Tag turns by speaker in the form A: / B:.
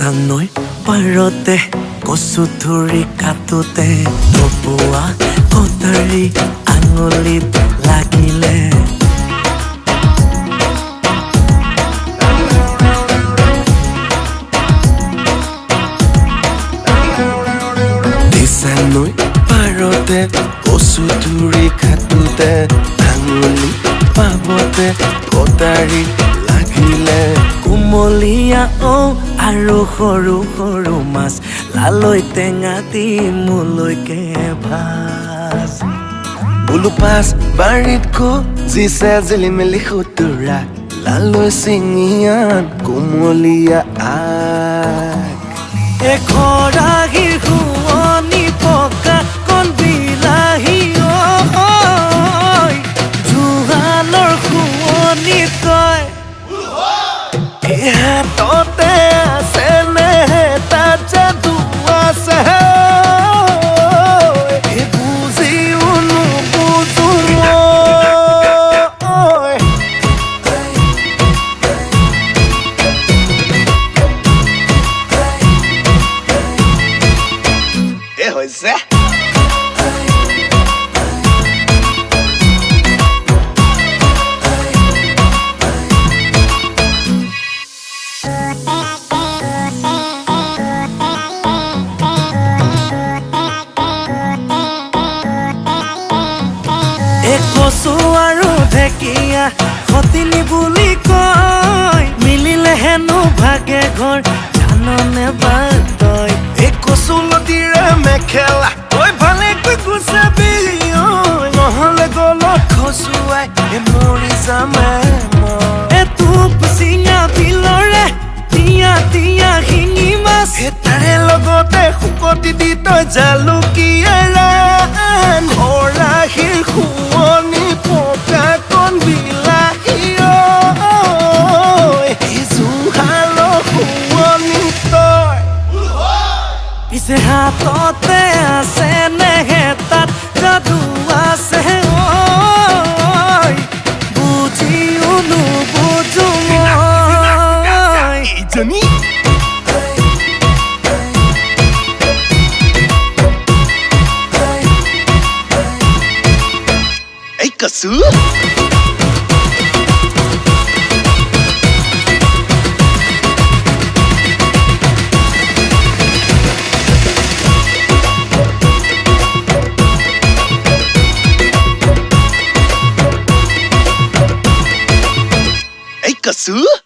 A: দিছানৈ পাৰতে কচু ধৰি কাটোতে টপোৱা কটাৰী আঙুলিত লাগিলে দিছানৈ পাৰতে কচু ধৰি কাটোতে আঙুলি পাবতে কটাৰী লাগিলে কুমলীয়া আৰু সৰু সৰু মাছ লালৈ টেঙা দি মোলৈকে ভাজ বোলো পাছ বাৰীত খুজিছে জিলিমিলি খুতুৰা লালৈ চিঙিয়াত কুমলীয়া আগ এখৰাগীৰ শুৱনি পকা কণ বিলাহী জোহালৰ শুৱনি তই হাততে আছে নে তাত যাদু আছে বুজিও নুবুজো হৈছে কচু আৰু ঢেকীয়া সতিনী বুলি কয় মিলিলে হেনো ভাগে ঘৰ জাননে বাদ তই এই কচু লতিৰে মেখেলা তই ভালেকৈ গুচাবি নহলে গলত খচুৱাই মৰি যামে মই তোপ চিঙা বিলৰে তিয়া তিয়া শিঙি মাছ তাৰে লগতে শুকতি দি তই জালুকীয়া খৰাহীৰ শুৱনি পকা কণ বিলাহী জোহালৰ শুৱনি তই পিছে হাততে আছে নে তাত যাদু আছে বুজিও নুবুজো মই কচু কচু